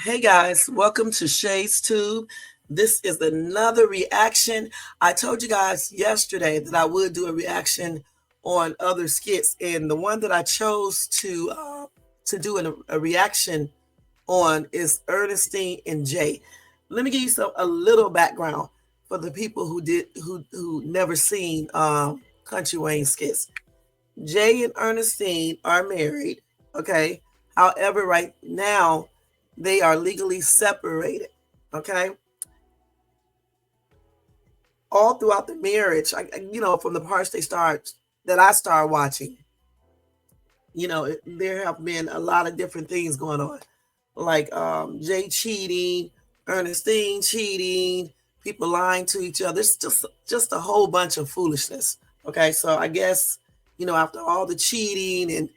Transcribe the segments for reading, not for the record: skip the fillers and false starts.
Hey guys, welcome to Shay's Tube. This is another reaction. I told you guys yesterday that I would do a reaction on other skits, and the one that I chose to do a reaction on is Ernestine and Jae. Let me give you a little background for the people who never seen Country Wayne skits. Jae and Ernestine are married, okay? However, right now they are legally separated, okay? All throughout the marriage, from the parts that I started watching, there have been a lot of different things going on, like Jae cheating, Ernestine cheating, people lying to each other. It's just a whole bunch of foolishness. Okay, so I guess after all the cheating and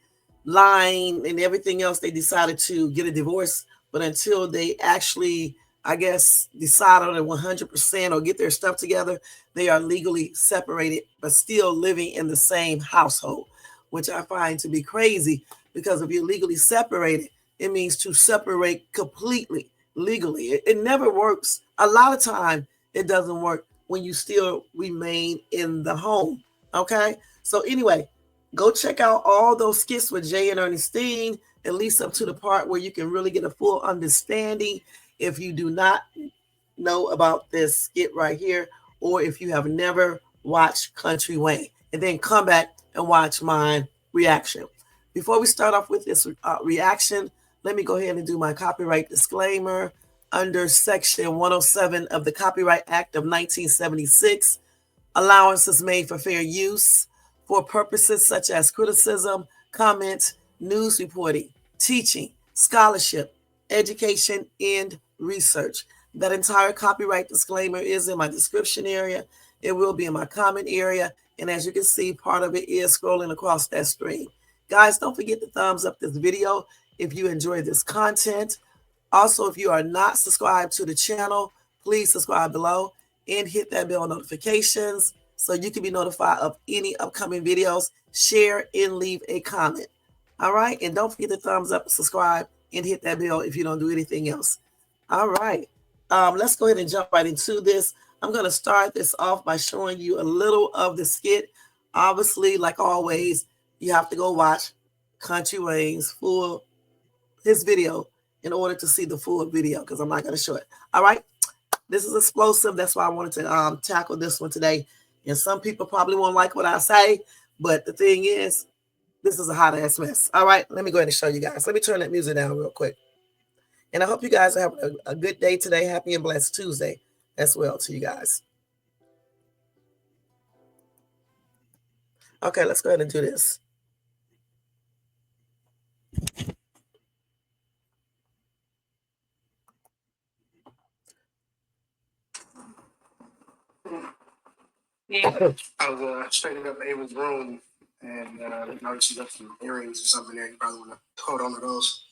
lying and everything else, they decided to get a divorce. But until they actually, I guess, decide on it 100% or get their stuff together, they are legally separated, but still living in the same household, which I find to be crazy because if you're legally separated, it means to separate completely legally. It never works. A lot of time it doesn't work when you still remain in the home. Okay. So anyway, go check out all those skits with Jae and Ernestine, at least up to the part where you can really get a full understanding if you do not know about this skit right here, or if you have never watched Country Wayne, and then come back and watch my reaction. Before we start off with this reaction, let me go ahead and do my copyright disclaimer. Under Section 107 of the Copyright Act of 1976, allowance is made for fair use for purposes such as criticism, comment, news reporting, teaching, scholarship, education, and research. That entire copyright disclaimer is in my description area. It will be in my comment area. And as you can see, part of it is scrolling across that screen. Guys, don't forget to thumbs up this video if you enjoy this content. Also, if you are not subscribed to the channel, please subscribe below and hit that bell notifications so you can be notified of any upcoming videos. Share and leave a comment. All right. And don't forget to thumbs up, subscribe, and hit that bell if you don't do anything else. All right. Let's go ahead and jump right into this. I'm going to start this off by showing you a little of the skit. Obviously, like always, you have to go watch Country Wayne's his video in order to see the full video, because I'm not going to show it. All right. This is explosive. That's why I wanted to tackle this one today. And some people probably won't like what I say, but the thing is, this is a hot ass mess. All right, let me go ahead and show you guys. Let me turn that music down real quick. And I hope you guys have a good day today. Happy and blessed Tuesday as well to you guys. Okay, let's go ahead and do this. Yeah. I was straightening up Ava's room and noticed she left some earrings or something there. You probably want to hold on to those.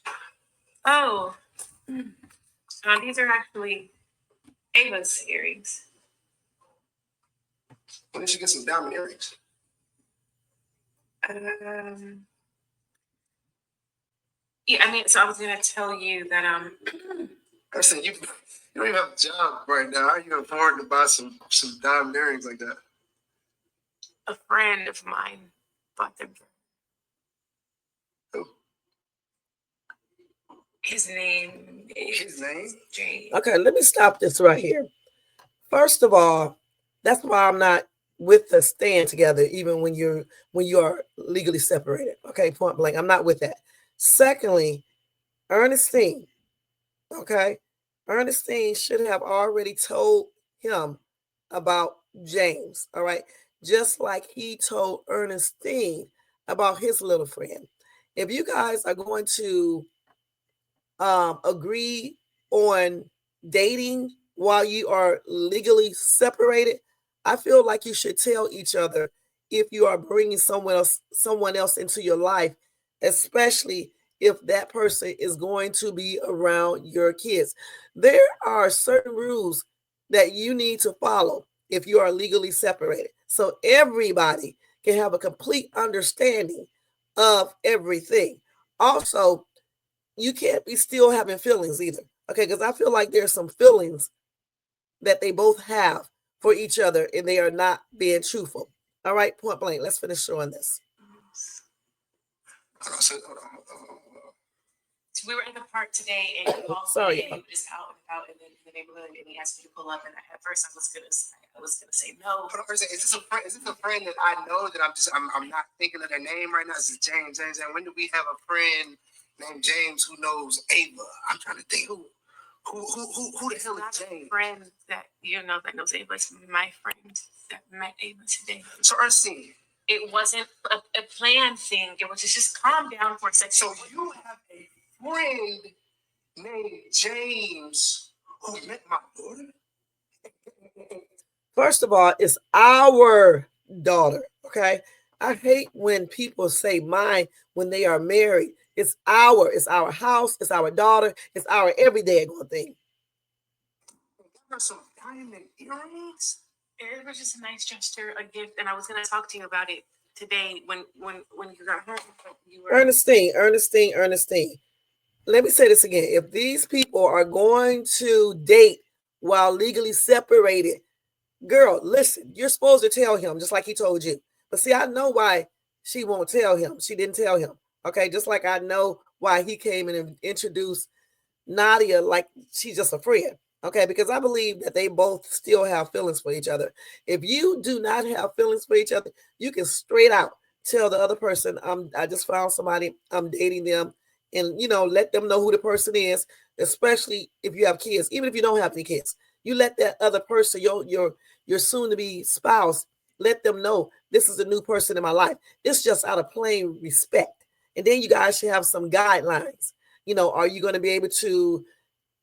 Oh, these are actually Ava's earrings. When did she get some diamond earrings? Yeah, I mean, so I was gonna tell you that I said you don't even have a job right now. How are you afford to buy some diamond earrings like that? a friend of mine bought them for Who? his name is His name? Jae. Okay, let me stop this right here. First of all, that's why I'm not with the stand together, even when you are legally separated. Okay, point blank. I'm not with that. Secondly, Ernestine, okay, Ernestine should have already told him about James, all right, just like he told Ernestine about his little friend. If you guys are going to agree on dating while you are legally separated, I feel like you should tell each other if you are bringing someone else into your life, especially if that person is going to be around your kids. There are certain rules that you need to follow if you are legally separated, so everybody can have a complete understanding of everything. Also, you can't be still having feelings either. Okay, because I feel like there's some feelings that they both have for each other and they are not being truthful. All right, point blank. Let's finish showing this. So we were in the park today, and he called me, and he was out and about in the neighborhood, and he asked me to pull up. And at first, I was gonna say no. Hold on, is this a friend? Is this a friend that I know that I'm not thinking of their name right now? This is James. And when do we have a friend named James who knows Ava? I'm trying to think who the hell is James? Friend that you know that knows Ava. It's my friend that met Ava today. So Ernestine, it wasn't a planned thing. It was just calm down for a second. So you have a friend named James who met my daughter? First of all, it's our daughter, okay? I hate when people say mine when they are married. It's our house, it's our daughter, it's our everyday thing. Got some diamond earrings? It was just a nice gesture, a gift, and I was gonna talk to you about it today when you got home. You were Ernestine. Let me say this again. If these people are going to date while legally separated, girl, listen, you're supposed to tell him just like he told you. But see, I know why she won't tell him. She didn't tell him. Okay, just like I know why he came in and introduced Nadia like she's just a friend. Okay, because I believe that they both still have feelings for each other. If you do not have feelings for each other, you can straight out tell the other person, I just found somebody, I'm dating them, and let them know who the person is, especially if you have kids. Even if you don't have any kids, you let that other person, your soon to be spouse, let them know this is a new person in my life. It's just out of plain respect. And then you guys should have some guidelines. Are you going to be able to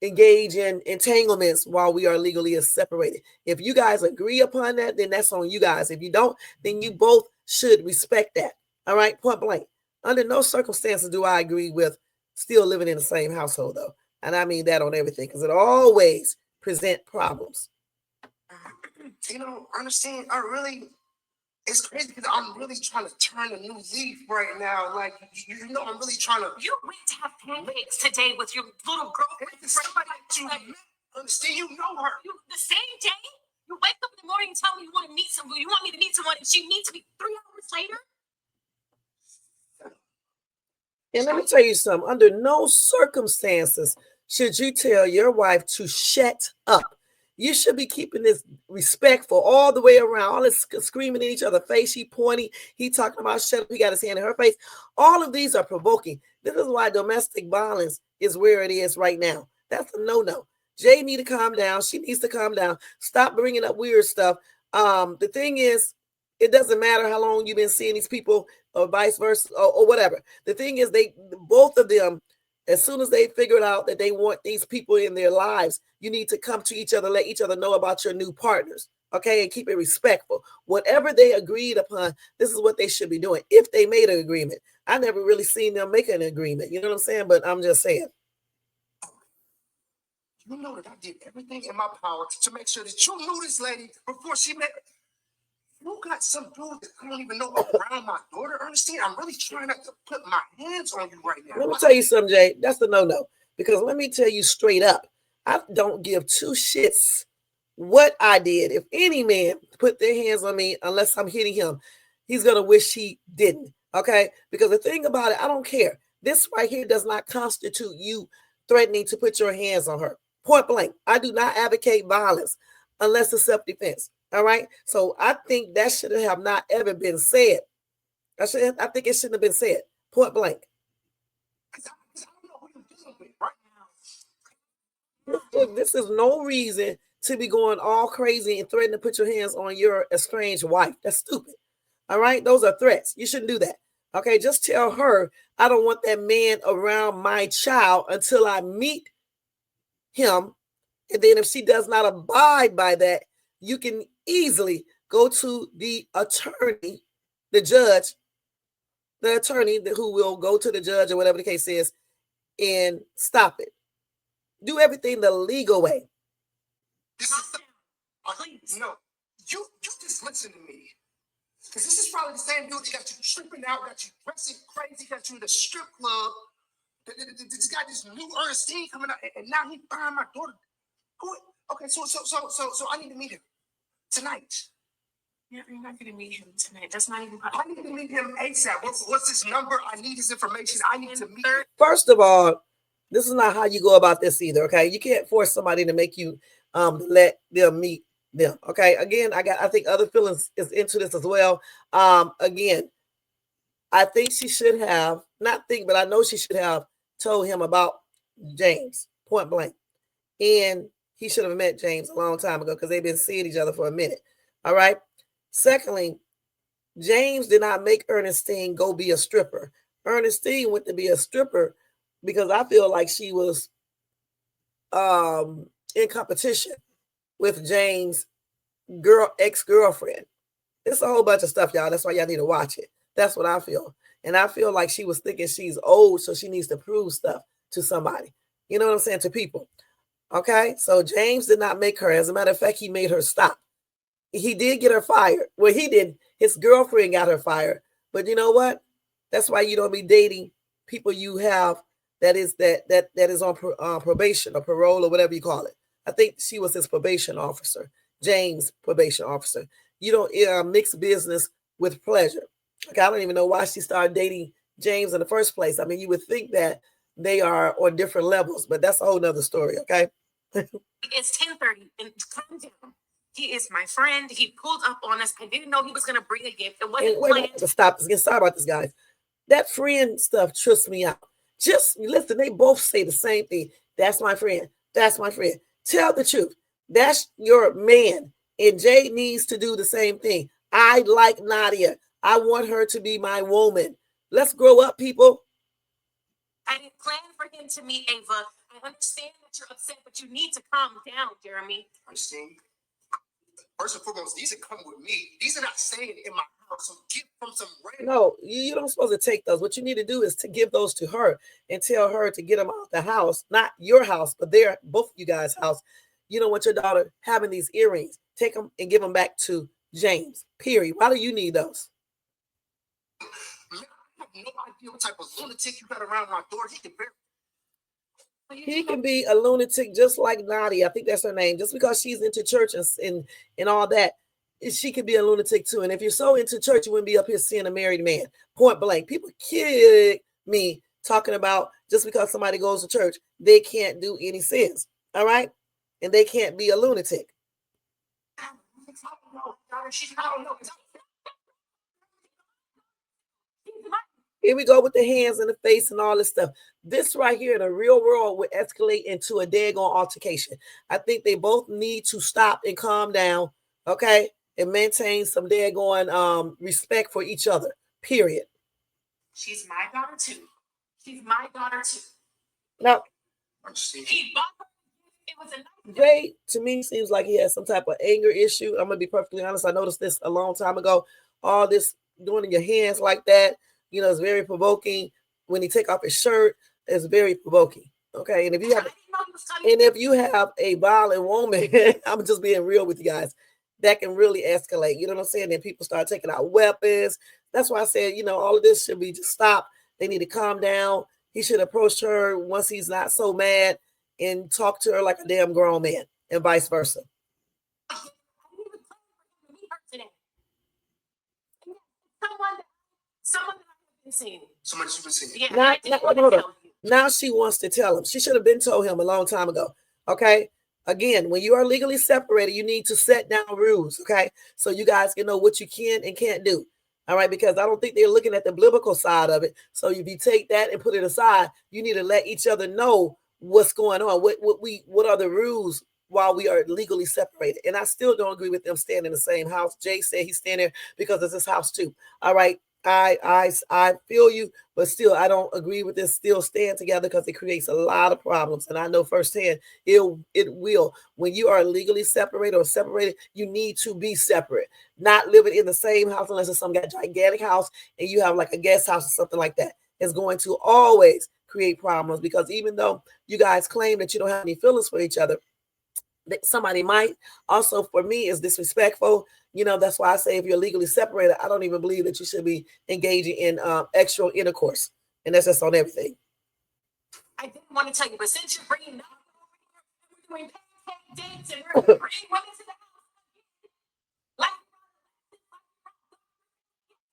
engage in entanglements while we are legally separated? If you guys agree upon that, then that's on you guys. If you don't, then you both should respect that. All right, point blank. Under no circumstances do I agree with still living in the same household, though. And I mean that on everything, because it always present problems. Ernestine, it's crazy because I'm really trying to turn a new leaf right now. Like, I'm really trying to. You went to have pancakes today with your little girlfriend. Somebody that you met. Ernestine, you know her. The same day? You wake up in the morning and tell me you want to meet someone. You want me to meet someone, and she meets me 3 hours later? And let me tell you something. Under no circumstances should you tell your wife to shut up. You should be keeping this respectful all the way around. All this screaming in each other's face. She pointing. He talking about shut up. He got his hand in her face. All of these are provoking. This is why domestic violence is where it is right now. That's a no-no. Jay need to calm down. She needs to calm down. Stop bringing up weird stuff. The thing is, it doesn't matter how long you've been seeing these people or vice versa or whatever. The thing is, both of them, as soon as they figured out that they want these people in their lives, you need to come to each other, let each other know about your new partners, okay, and keep it respectful. Whatever they agreed upon, this is what they should be doing. If they made an agreement, I never really seen them make an agreement. You know what I'm saying? But I'm just saying. You know that I did everything in my power to make sure that you knew this lady before she met. You got some dude that I don't even know around my daughter, Ernestine. I'm really trying not to put my hands on you right now. Let me tell you something, Jay. That's the no-no. Because let me tell you straight up, I don't give 2 shits what I did. If any man put their hands on me, unless I'm hitting him, he's going to wish he didn't. Okay? Because the thing about it, I don't care. This right here does not constitute you threatening to put your hands on her. Point blank. I do not advocate violence unless it's self-defense. All right. So I think that should have not ever been said. I think it shouldn't have been said. Point blank. This is no reason to be going all crazy and threatening to put your hands on your estranged wife. That's stupid. All right. Those are threats. You shouldn't do that. Okay. Just tell her I don't want that man around my child until I meet him. And then if she does not abide by that, you can easily go to the attorney, the judge, the attorney who will go to the judge or whatever the case is and stop it. Do everything the legal way. Please. No, you just listen to me. Because this is probably the same dude that got you tripping out, got you dressing crazy, got you in the strip club. This guy, this new Ernestine coming out, and now he buying my daughter. Who? Okay, so I need to meet him tonight. Yeah, you're not gonna meet him tonight. That's not even. I need to meet him ASAP. What's his number? I need his information. I need to meet him. First of all, this is not how you go about this either. Okay, you can't force somebody to make you let them meet them. Okay, again, I think other feelings is into this as well. Again, I think she should have not think, but I know she should have told him about James point blank, and he should have met James a long time ago because they've been seeing each other for a minute. All right. Secondly, James did not make Ernestine go be a stripper. Ernestine went to be a stripper because I feel like she was in competition with James' ex-girlfriend. It's a whole bunch of stuff, y'all. That's why y'all need to watch it. That's what I feel. And I feel like she was thinking she's old, so she needs to prove stuff to somebody. You know what I'm saying? To people. Okay? So James did not make her. As a matter of fact, he made her stop. He did get her fired. Well, he didn't. His girlfriend got her fired. But you know what? That's why you don't be dating people you have that is on probation or parole or whatever you call it. I think she was his probation officer, James' probation officer. You don't mix business with pleasure. Okay, I don't even know why she started dating James in the first place. I mean, you would think that they are on different levels, but that's a whole nother story. Okay. It's 10:30 and calm down. He is my friend. He pulled up on us. I didn't know he was going to bring a gift. It wasn't planned. Stop. Sorry about this, guys. That friend stuff trips me out. Just listen, they both say the same thing. That's my friend. That's my friend. Tell the truth. That's your man. And Jay needs to do the same thing. I like Nadia. I want her to be my woman. Let's grow up, people. I didn't plan for him to meet Ava. I understand that you're upset, but you need to calm down, Jeremy. Understand? First and foremost, these are coming with me. These are not staying in my house. So get from some random. No, you don't supposed to take those. What you need to do is to give those to her and tell her to get them out the house, not your house, but their both you guys' house. You don't want your daughter having these earrings. Take them and give them back to James. Period. Why do you need those? Man, I have no idea what type of lunatic you got around my door. He can be a lunatic just like Nadia. I think that's her name. Just because she's into church and all that, she could be a lunatic too. And if you're so into church, you wouldn't be up here seeing a married man. Point blank. People kick me talking about just because somebody goes to church, they can't do any sins. All right? And they can't be a lunatic. Here we go with the hands and the face and all this stuff. This right here in the real world would escalate into a daggone altercation. I think they both need to stop and calm down, okay, and maintain some daggone respect for each other. Period. She's my daughter too. She's my daughter too. Now, he bought her. It was a nice Jay, to me, seems like he has some type of anger issue. I'm gonna be perfectly honest. I noticed this a long time ago. All this doing in your hands like that, you know, it's very provoking. When he take off his shirt, it's very provoking. Okay, and if you have a violent woman, I'm just being real with you guys, that can really escalate. You know what I'm saying? Then people start taking out weapons. That's why I said, you know, all of this should be just stopped. They need to calm down. He should approach her once he's not so mad and talk to her like a damn grown man, and vice versa. Somebody you've been seeing. Yeah, now she wants to tell him. She should have been told him a long time ago. Okay. Again, when you are legally separated, you need to set down rules. Okay. So you guys can know what you can and can't do. All right. Because I don't think they're looking at the biblical side of it. So if you take that and put it aside, you need to let each other know what's going on. What are the rules while we are legally separated? And I still don't agree with them staying in the same house. Jay said he's staying there because it's his house too. All right. I feel you, but still I don't agree with this still staying together because it creates a lot of problems. And I know firsthand it will. When you are legally separated or separated, you need to be separate, not living in the same house unless it's some gigantic house and you have like a guest house or something like that. It's going to always create problems because even though you guys claim that you don't have any feelings for each other, that somebody might. Also, for me, is disrespectful. You know, that's why I say if you're legally separated, I don't even believe that you should be engaging in extra intercourse. And that's just on everything. I didn't want to tell you, but since you're bringing up over here, we're doing pancake dates and we're bringing women to the house. Like,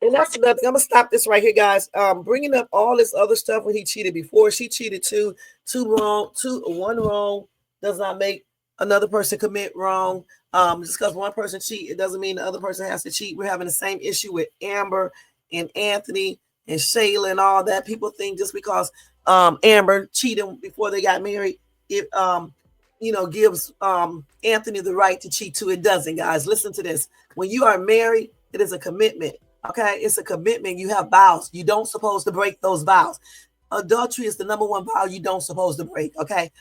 and that's another thing. I'm gonna stop this right here, guys. Bringing up all this other stuff when he cheated before. She cheated too. One wrong does not make another person commit wrong. Just because one person cheat, it doesn't mean the other person has to cheat. We're having the same issue with Amber and Anthony and Shayla and all that. People think just because Amber cheated before they got married, it gives Anthony the right to cheat too. It doesn't, guys. Listen to this. When you are married, it is a commitment. Okay, it's a commitment. You have vows. You don't supposed to break those vows. Adultery is the number one vow you don't supposed to break. Okay,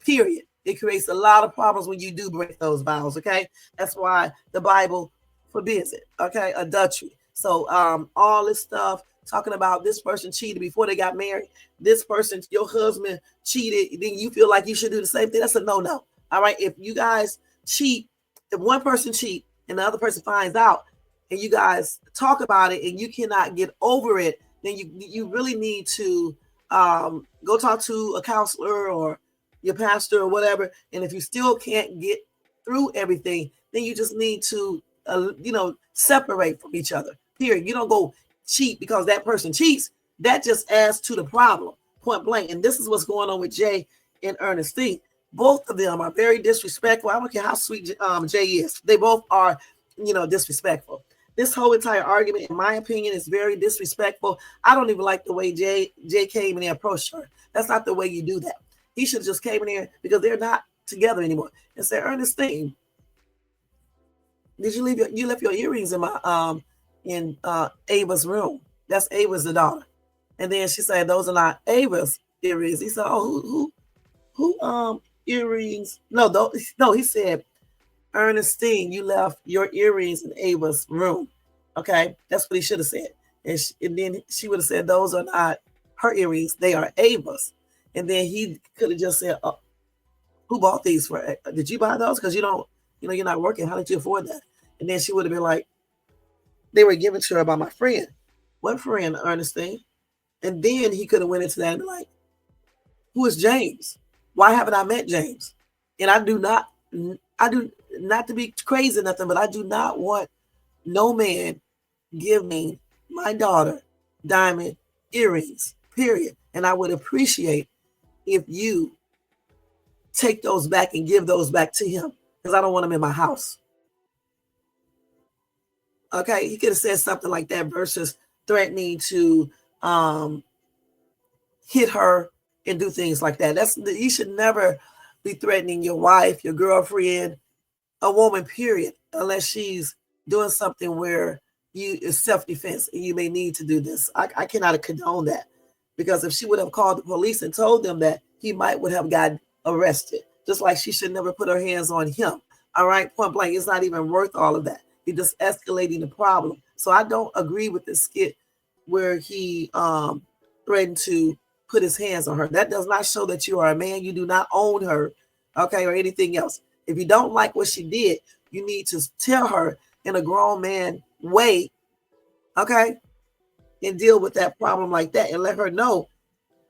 period. It creates a lot of problems when you do break those vows. Okay, that's why the Bible forbids it. Okay, adultery. So all this stuff talking about this person cheated before they got married. This person, your husband cheated. Then you feel like you should do the same thing. That's a no. All right, if you guys cheat, if one person cheat and the other person finds out, and you guys talk about it and you cannot get over it, then you really need to go talk to a counselor or your pastor or whatever. And if you still can't get through everything, then you just need to separate from each other. Period. You don't go cheat because that person cheats. That just adds to the problem, point blank. And this is what's going on with Jae and Ernestine. Both of them are very disrespectful. I don't care how sweet Jae is. They both are, disrespectful. This whole entire argument, in my opinion, is very disrespectful. I don't even like the way Jay came in and approached her. That's not the way you do that. He should have just came in here because they're not together anymore and said, Ernestine, did you left your earrings in my Ava's room? That's Ava's the daughter. And then she said, those are not Ava's earrings. He said, oh, who earrings? No, he said, Ernestine, you left your earrings in Ava's room. Okay, that's what he should have said. And then she would have said, those are not her earrings, they are Ava's. And then he could have just said, who bought these for? Did you buy those? Because you're not working. How did you afford that? And then she would have been like, they were given to her by my friend. What friend, Ernestine? And then he could have went into that and be like, who is James? Why haven't I met James? And I do not to be crazy or nothing, but I do not want no man giving my daughter diamond earrings, period. And I would appreciate if you take those back and give those back to him because I don't want them in my house. Okay, he could have said something like that versus threatening to hit her and do things like that. You should never be threatening your wife, your girlfriend, a woman, period, unless she's doing something where it's self-defense and you may need to do this. I cannot condone that because if she would have called the police and told them that, he would have gotten arrested. Just like she should never put her hands on him. All right, point blank. It's not even worth all of that. You're just escalating the problem. So I don't agree with this skit where he threatened to put his hands on her. That does not show that you are a man. You do not own her, okay, or anything else. If you don't like what she did, you need to tell her in a grown man way, okay, and deal with that problem like that and let her know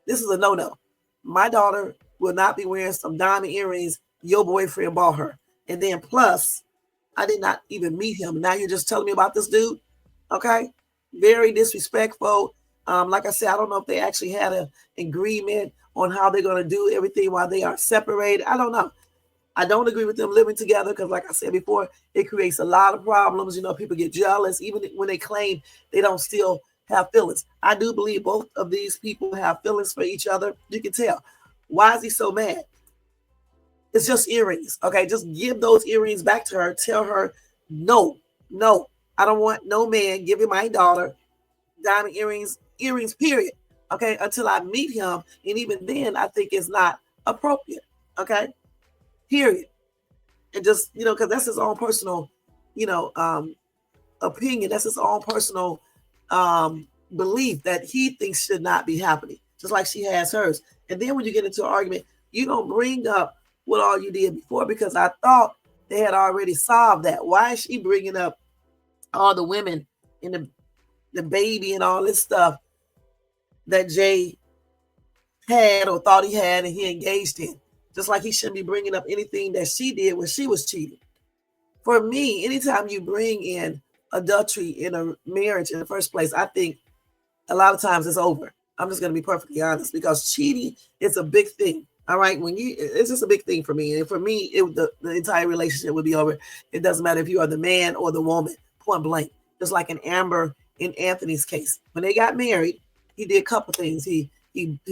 this is a no-no. My daughter will not be wearing some diamond earrings your boyfriend bought her. And then plus, I did not even meet him. Now you're just telling me about this dude, okay? Very disrespectful. Like I said, I don't know if they actually had an agreement on how they're going to do everything while they are separated. I don't know. I don't agree with them living together because, like I said before, it creates a lot of problems. People get jealous, even when they claim they don't still have feelings. I do believe both of these people have feelings for each other. You can tell. Why is he so mad? It's just earrings, okay? Just give those earrings back to her. Tell her, no, I don't want no man giving my daughter diamond earrings, period, okay, until I meet him. And even then, I think it's not appropriate, okay? Period. And just, because that's his own personal, opinion. That's his own personal belief that he thinks should not be happening, just like she has hers. And then when you get into an argument, you don't bring up what all you did before because I thought they had already solved that. Why is she bringing up all the women and the baby and all this stuff that Jae had or thought he had and he engaged in. Just like he shouldn't be bringing up anything that she did when she was cheating. For me, anytime you bring in adultery in a marriage in the first place, I think a lot of times it's over. I'm just going to be perfectly honest because cheating is a big thing. All right, it's just a big thing for me, and for me, the entire relationship would be over. It doesn't matter if you are the man or the woman, point blank. Just like in Amber in Anthony's case, when they got married, he did a couple things. He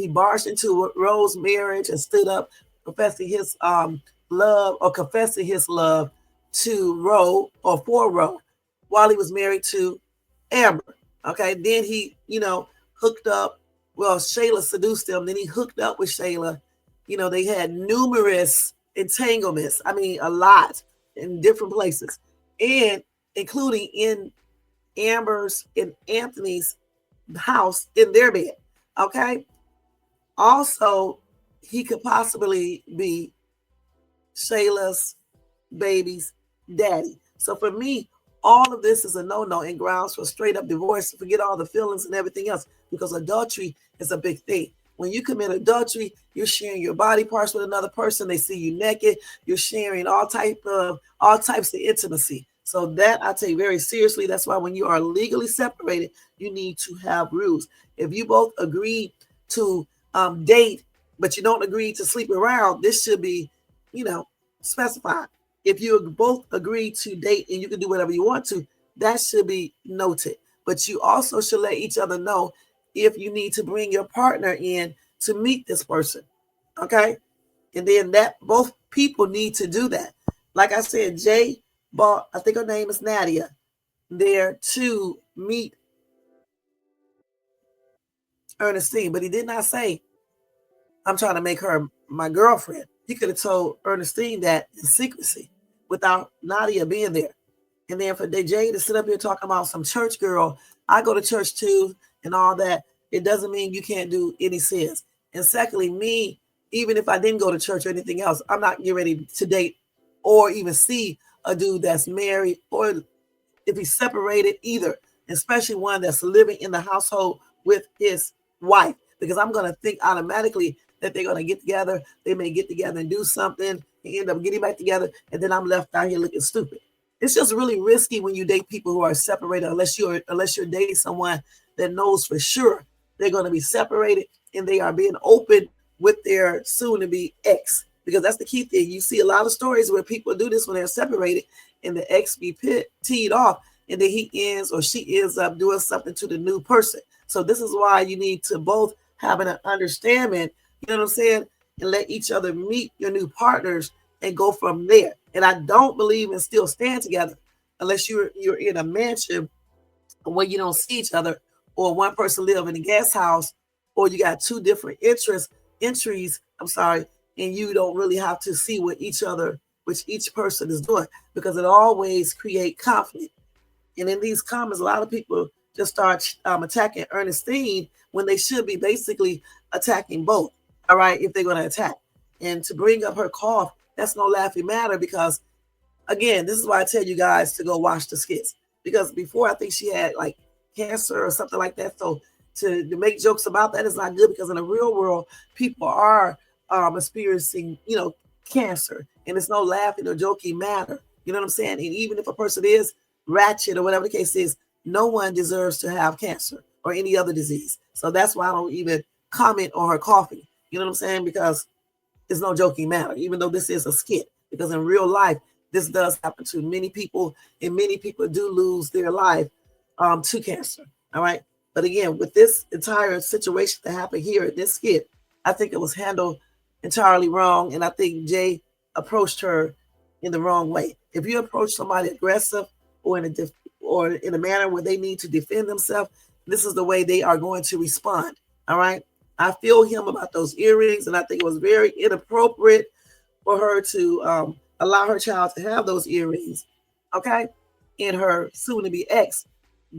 barged into Rose's marriage and stood up, professing his love or confessing his love to Rose or for Rose while he was married to Amber. Okay, then he, hooked up. Well, Shayla seduced him. Then he hooked up with Shayla. They had numerous entanglements. I mean, a lot in different places, and including in Amber's and Anthony's house in their bed. Okay. Also, he could possibly be Shayla's baby's daddy. So for me, all of this is a no-no and grounds for straight up divorce. Forget all the feelings and everything else because adultery is a big thing. When you commit adultery, you're sharing your body parts with another person. They see you naked. You're sharing all types of intimacy. So that I take very seriously. That's why when you are legally separated, you need to have rules. If you both agree to date, but you don't agree to sleep around, this should be, specified. If you both agree to date and you can do whatever you want to, that should be noted. But you also should let each other know if you need to bring your partner in to meet this person. Okay? And then that both people need to do that. Like I said, Jay bought, I think her name is Nadia, there to meet Ernestine, but he did not say, I'm trying to make her my girlfriend. He could have told Ernestine that in secrecy without Nadia being there. And then for Jay to sit up here talking about some church girl, I go to church too and all that, it doesn't mean you can't do any sins. And secondly, me, even if I didn't go to church or anything else, I'm not getting ready to date or even see a dude that's married or if he's separated either, especially one that's living in the household with his wife, because I'm going to think automatically that they're going to get together. They may get together and do something and end up getting back together. And then I'm left out here looking stupid. It's just really risky when you date people who are separated, unless you're dating someone that knows for sure they're going to be separated and they are being open with their soon-to-be ex. Because that's the key thing. You see a lot of stories where people do this when they're separated and the ex be teed off and then he ends or she ends up doing something to the new person. So this is why you need to both have an understanding, you know what I'm saying, and let each other meet your new partners and go from there. And I don't believe in still staying together unless you're in a mansion where you don't see each other, or one person live in a guest house, or you got two different entries, and you don't really have to see what each person is doing, because it always create conflict. And in these comments, a lot of people just start attacking Ernestine when they should be basically attacking both. All right, if they're going to attack. And to bring up her cough, that's no laughing matter, because again, this is why I tell you guys to go watch the skits, because before I think she had like cancer or something like that. So to make jokes about that is not good, because in the real world, people are experiencing, cancer, and it's no laughing or joking matter. You know what I'm saying? And even if a person is ratchet or whatever the case is, no one deserves to have cancer or any other disease. So that's why I don't even comment on her coughing. You know what I'm saying? Because it's no joking matter, even though this is a skit, because in real life, this does happen to many people, and many people do lose their life to cancer. All right. But again, with this entire situation that happened here at this skit, I think it was handled entirely wrong. And I think Jay approached her in the wrong way. If you approach somebody aggressive or in a manner where they need to defend themselves, this is the way they are going to respond. All right. I feel him about those earrings, and I think it was very inappropriate for her to allow her child to have those earrings. Okay. And her soon-to-be ex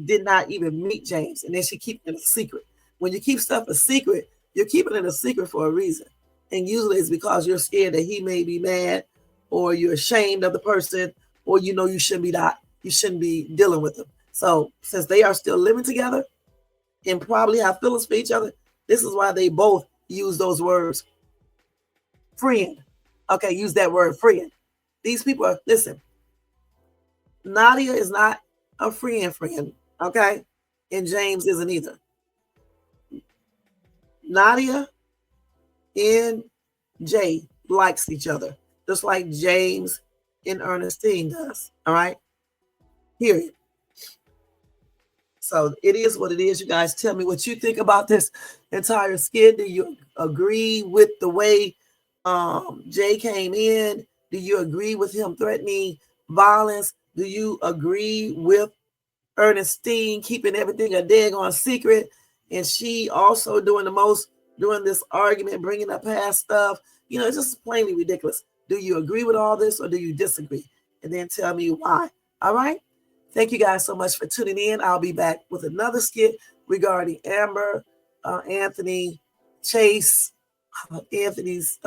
did not even meet James, and then she kept it a secret. When you keep stuff a secret, you're keeping it a secret for a reason, and usually it's because you're scared that he may be mad, or you're ashamed of the person, or you shouldn't be dealing with them. So since they are still living together and probably have feelings for each other, this is why they both use those words. Friend. Okay, use that word friend. These people are, listen, Nadia is not a friend, okay? And James isn't either. Nadia and Jay likes each other, just like James and Ernestine does. All right? Period. So it is what it is. You guys tell me what you think about this entire skit. Do you agree with the way Jay came in? Do you agree with him threatening violence? Do you agree with Ernestine keeping everything a daggone secret? And she also doing the most during this argument, bringing up past stuff. You know, it's just plainly ridiculous. Do you agree with all this or do you disagree? And then tell me why. All right? Thank you guys so much for tuning in. I'll be back with another skit regarding Amber, Anthony, Chase, Amber's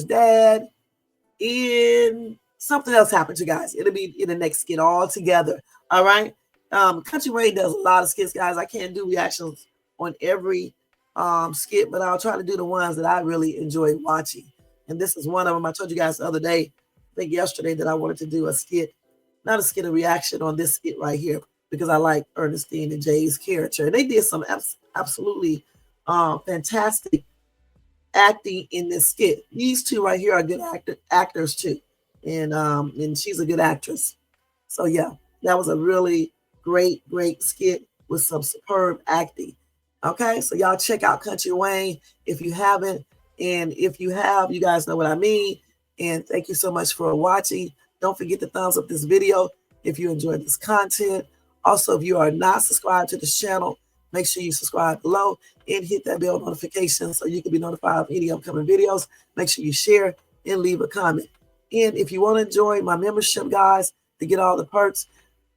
dad, and something else happened, you guys. It'll be in the next skit all together. All right. Country Ray does a lot of skits, guys. I can't do reactions on every skit, but I'll try to do the ones that I really enjoy watching. And this is one of them. I told you guys the other day, I think yesterday, that I wanted to do a skit, not a skit, a reaction on this skit right here, because I like Ernestine and Jay's character. And they did some absolutely fantastic acting in this skit. These two right here are good actors too, and she's a good actress. So yeah, that was a really great skit with some superb acting. Okay, so y'all check out Country Wayne if you haven't, and if you have, you guys know what I mean. And thank you so much for watching. Don't forget to thumbs up this video if you enjoyed this content. Also, if you are not subscribed to this channel, make sure you subscribe below and hit that bell notification so you can be notified of any upcoming videos. Make sure you share and leave a comment. And if you want to join my membership, guys, to get all the perks,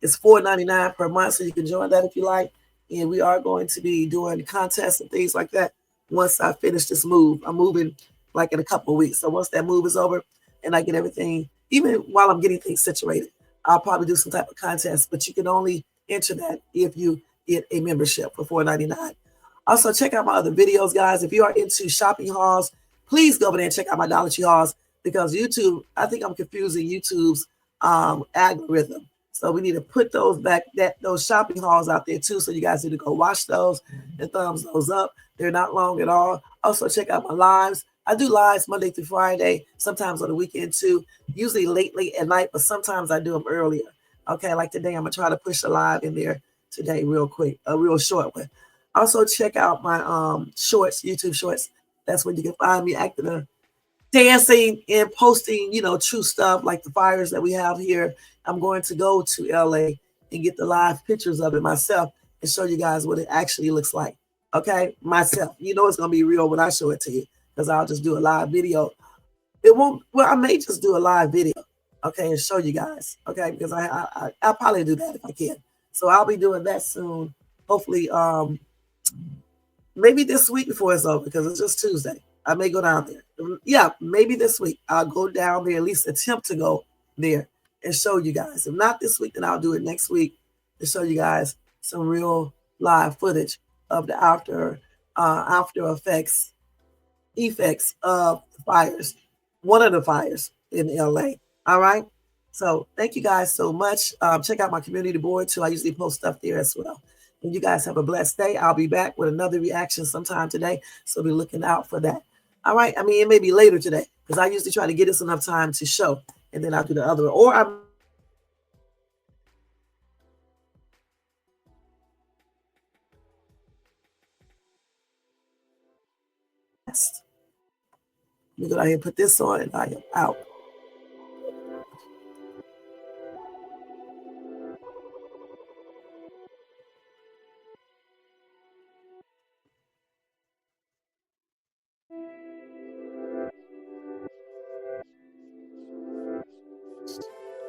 it's $4.99 per month, so you can join that if you like. And we are going to be doing contests and things like that once I finish this move. I'm moving like in a couple of weeks. So once that move is over and I get everything, even while I'm getting things situated, I'll probably do some type of contest, but you can only enter that if you get a membership for $4.99. Also, check out my other videos, guys. If you are into shopping hauls, please go over there and check out my Dollar Tree hauls, because YouTube, I think I'm confusing YouTube's algorithm. So we need to put those those shopping hauls out there too. So you guys need to go watch those and thumbs those up. They're not long at all. Also, check out my lives. I do lives Monday through Friday, sometimes on the weekend too, usually late at night, but sometimes I do them earlier. Okay, like today, I'm going to try to push a live in there today real quick, a real short one. Also, check out my shorts, YouTube shorts. That's when you can find me acting, dancing and posting, true stuff like the fires that we have here. I'm going to go to LA and get the live pictures of it myself and show you guys what it actually looks like. Okay, myself. You know it's going to be real when I show it to you, because I'll just do a live video. It won't, well, I may just do a live video, okay, and show you guys, okay, because I'll probably do that if I can. So I'll be doing that soon. Hopefully, maybe this week before it's over, because it's just Tuesday. I may go down there. Yeah, maybe this week. I'll go down there, at least attempt to go there and show you guys. If not this week, then I'll do it next week to show you guys some real live footage of the after effects of the fires, one of the fires in LA. All right. So thank you guys so much. Check out my community board too. I usually post stuff there as well. And you guys have a blessed day. I'll be back with another reaction sometime today, so be looking out for that. All right. I mean, it may be later today, because I usually try to get us enough time to show, and then I'll do the other one. Or I'm let me go down here and put this on, and I am out.